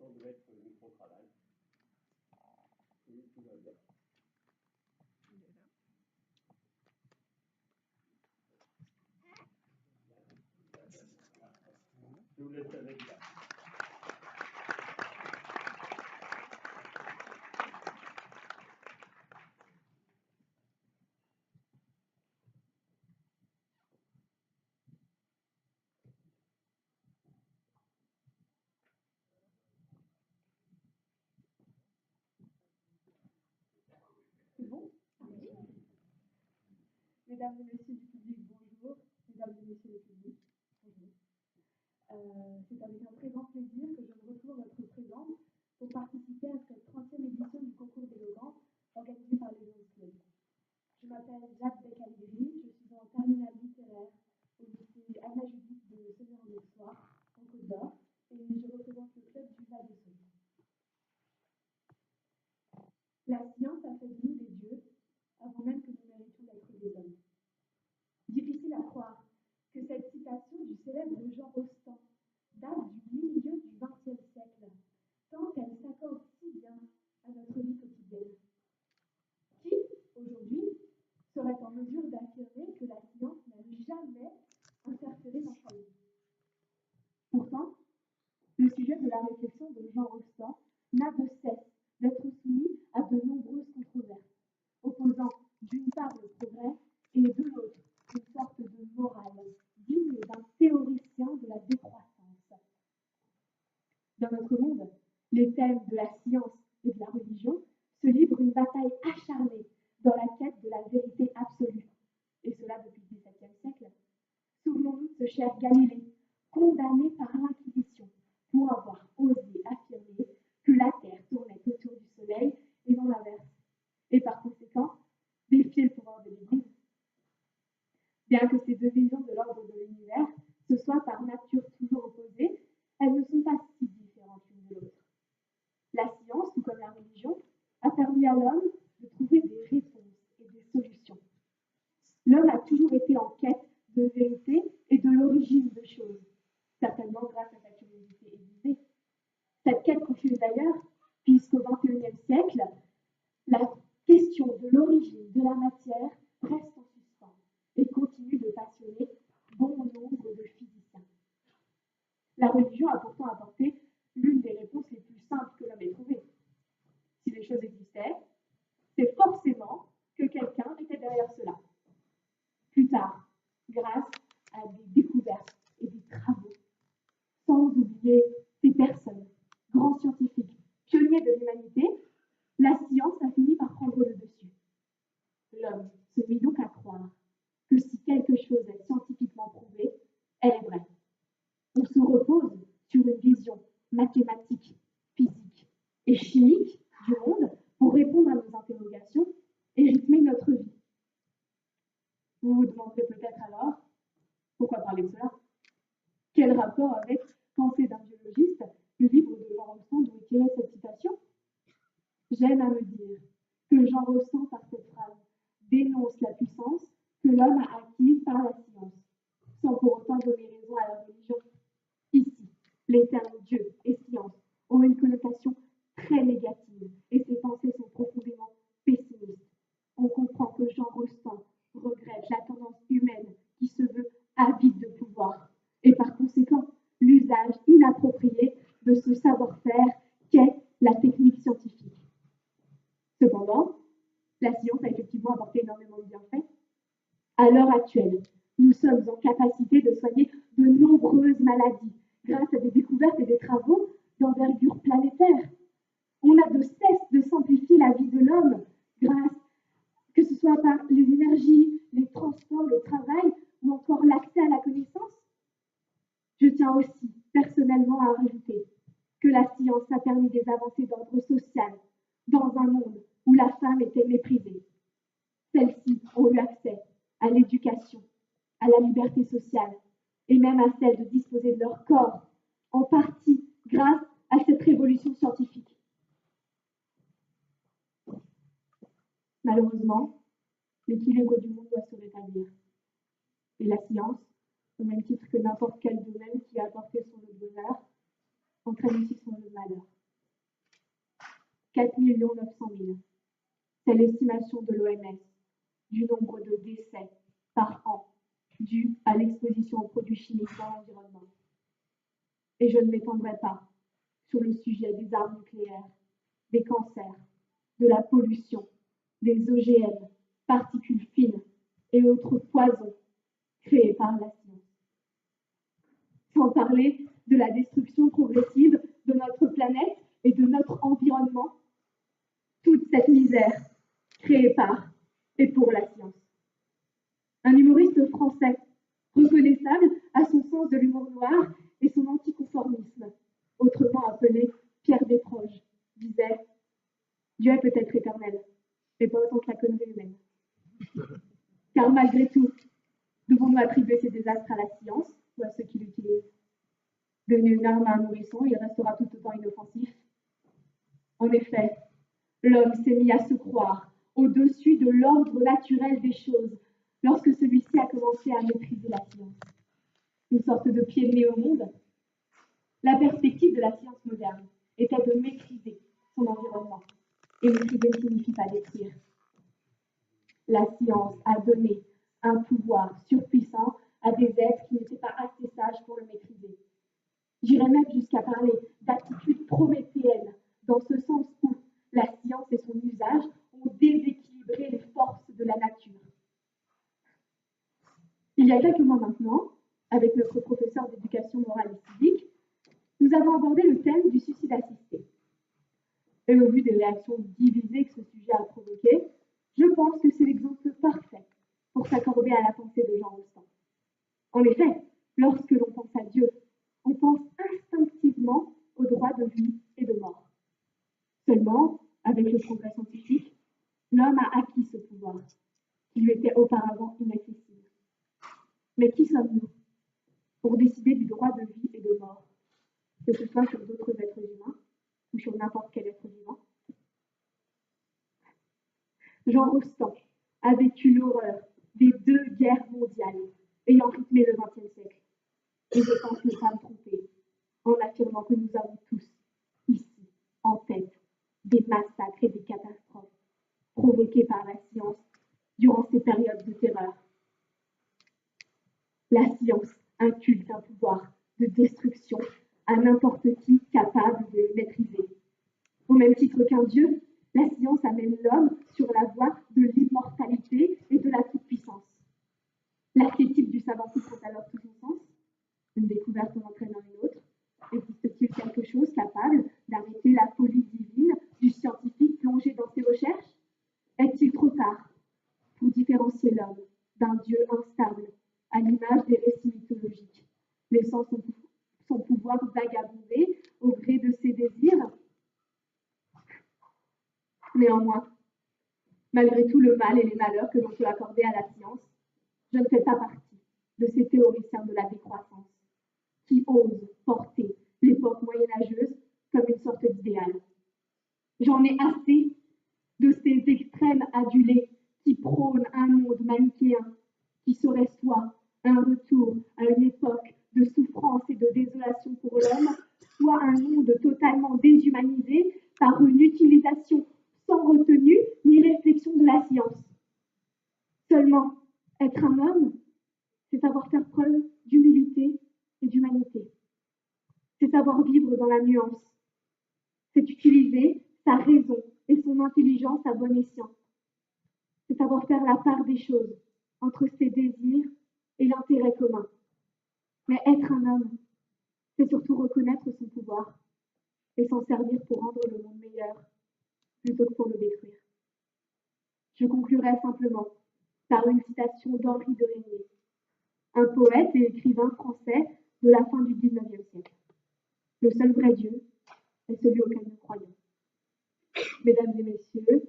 temps de mettre le micro-travail. Et tout va bien. Je vous laisse avec ça. C'est bon? Oui. Mesdames et messieurs du public, bonjour. Mesdames et messieurs du public, bonjour. C'est avec un très grand plaisir que je me retrouve à votre présence pour participer à cette 30e édition du concours d'éloquence organisé par les Lions Club. Je m'appelle Jacques Beck-Allegri, je suis en terminale littéraire au lycée Anna-Judith de Semur-en-Auxois, en Côte d'Or, et je représente le club du Val-de-Saône. La science a fait de nous des dieux avant même que nous méritions d'être des hommes. Difficile à croire que cette citation du célèbre Jean Rostand date du milieu du XXe siècle, tant qu'elle s'accorde si bien à notre vie quotidienne. Qui, aujourd'hui, serait en mesure d'affirmer que la science n'a jamais interféré dans sa vie? Pourtant, le sujet de la réflexion de Jean Rostand n'a de cesse d'être soumis à de nombreuses controverses, opposant d'une part le progrès et de l'autre une sorte de morale digne d'un théoricien de la décroissance. Dans notre monde, les thèmes de la science et de la religion se livrent une bataille acharnée dans la quête de la vérité absolue, et cela depuis le XVIIe siècle. Souvenons-nous de ce cher Galilée, condamné par l'Inquisition pour avoir osé affirmer que la Terre tournait autour du Soleil et non l'inverse, et par conséquent, défier le pouvoir de l'Église. Bien que ces deux visions de l'ordre de l'univers se soient par nature toujours opposées, elles ne sont pas si différentes l'une de l'autre. La science, tout comme la religion, a permis à l'homme de trouver des réponses et des solutions. L'homme a toujours été en quête de vérité et de l'origine de choses, certainement grâce à sa curiosité aiguisée. Cette quête continue d'ailleurs, puisqu'au XXIe siècle, la question de l'origine de la matière reste en suspens et continue de passionner bon nombre de physiciens. La religion a pourtant apporté l'une des réponses les plus simples que l'homme ait trouvées. Si les choses existaient, c'est forcément que quelqu'un était derrière cela. Plus tard, grâce à des découvertes et des travaux, sans oublier des personnes, grands scientifiques, pionniers de l'humanité, la science a fini par prendre le dessus. L'homme se mit donc à croire que si quelque chose est scientifiquement prouvé, elle est vraie. On se repose sur une vision mathématique, physique et chimique du monde pour répondre à nos interrogations et rythmer notre vie. Vous vous demanderez peut-être alors, pourquoi parler de cela? Quel rapport avec Pensée d'un biologiste, le livre de Jean Rostand d'où est tirée cette citation? J'aime à me dire que Jean Rostand, par cette phrase, dénonce la puissance que l'homme a acquise par la science, sans pour autant donner raison à la religion. Ici, les termes Dieu et science ont une connotation très négative et ses pensées sont profondément pessimistes. On comprend que Jean Rostand regrette la tendance humaine qui se veut avide de pouvoir et par conséquent l'usage inapproprié de ce savoir-faire qu'est la technique scientifique. Cependant, la science a effectivement apporté énormément de bienfaits. À l'heure actuelle, nous sommes en capacité de soigner de nombreuses maladies grâce à des découvertes et des travaux d'envergure planétaire. On a de cesse de simplifier la vie de l'homme grâce, que ce soit par les énergies, les transports, le travail ou encore l'accès à la connaissance. Je tiens aussi personnellement à rajouter que la science a permis des avancées d'ordre social dans un monde où la femme était méprisée. Celles-ci ont eu accès à l'éducation, à la liberté sociale et même à celle de disposer de leur corps, en partie grâce à cette révolution scientifique. Malheureusement, l'équilibre du monde doit se rétablir. Et la science, au même titre que n'importe quel domaine qui a apporté son lot de bonheur, entraîne aussi son lot de malheur. 4 900 000. C'est l'estimation de l'OMS du nombre de décès par an dus à l'exposition aux produits chimiques dans l'environnement. Et je ne m'étendrai pas sur le sujet des armes nucléaires, des cancers, de la pollution, des OGM, particules fines et autres poisons créés par la science. Sans parler de la destruction progressive de notre planète et de notre environnement, toute cette misère créée par et pour la science. Un humoriste français, reconnaissable à son sens de l'humour noir et son anticonformisme, autrement appelé Pierre Desproges, disait « Dieu est peut-être éternel, mais pas autant que la connerie humaine. » Car malgré tout, devons-nous attribuer ces désastres à la science ou à ceux qui l'utilisent? Devenu une arme à un nourrisson, il restera tout autant inoffensif. En effet, l'homme s'est mis à se croire au-dessus de l'ordre naturel des choses lorsque celui-ci a commencé à maîtriser la science. Une sorte de pied de nez au monde. La perspective de la science moderne était de maîtriser son environnement. Et maîtriser ne signifie pas détruire. La science a donné un pouvoir surpuissant à des êtres qui n'étaient pas assez sages pour le maîtriser. J'irais même jusqu'à parler d'attitudes prométhéennes, dans ce sens où la science et son usage ont déséquilibré les forces de la nature. Il y a quelques mois maintenant, avec notre professeur d'éducation morale et civique, nous avons abordé le thème du suicide assisté. Et au vu des réactions divisées que ce sujet a provoquées, je pense que c'est l'exemple parfait pour s'accorder à la pensée de Jean Rostand. En effet, lorsque l'on pense à Dieu, on pense instinctivement au droit de vie et de mort. Seulement, avec le progrès scientifique, l'homme a acquis ce pouvoir, qui lui était auparavant inaccessible. Mais qui sommes-nous pour décider du droit de vie et de mort, que ce soit sur d'autres êtres humains ou sur n'importe quel être vivant? Jean Rostand a vécu l'horreur des 2 guerres mondiales ayant rythmé le XXe siècle. Et je pense ne pas me tromper en affirmant que nous avons tous, ici, en tête, des massacres et des catastrophes provoquées par la science durant ces périodes de terreur. La science inculque un pouvoir de destruction à n'importe qui capable de le maîtriser. Au même titre qu'un Dieu, la science amène l'homme sur la voie de l'immortalité et de la toute-puissance. L'archétype du savant fou prend alors tout son sens. Une découverte en entraînant une autre. Existe-t-il quelque chose capable d'arrêter la folie divine du scientifique plongé dans ses recherches? Est-il trop tard pour différencier l'homme d'un Dieu instable, à l'image des récits mythologiques, laissant son pouvoir vagabonder au gré de ses désirs? Néanmoins, malgré tout le mal et les malheurs que l'on peut accorder à la science, je ne fais pas partie de ces théoriciens de la décroissance qui osent porter l'époque moyenâgeuse comme une sorte d'idéal. J'en ai assez de ces extrêmes adulés qui prônent un monde manichéen, qui serait soit un retour à une époque de souffrance et de désolation pour l'homme, soit un monde totalement déshumanisé par une utilisation sans retenue ni réflexion de la science. Seulement, être un homme, c'est savoir faire preuve d'humilité et d'humanité. C'est savoir vivre dans la nuance. C'est utiliser sa raison et son intelligence à bon escient. C'est savoir faire la part des choses entre ses désirs et l'intérêt commun. Mais être un homme, c'est surtout reconnaître son pouvoir et s'en servir pour rendre le monde meilleur plutôt que pour le détruire. Je conclurai simplement par une citation d'Henri de Régnier, un poète et écrivain français de la fin du XIXe siècle. Le seul vrai Dieu est celui auquel nous croyons. Mesdames et messieurs,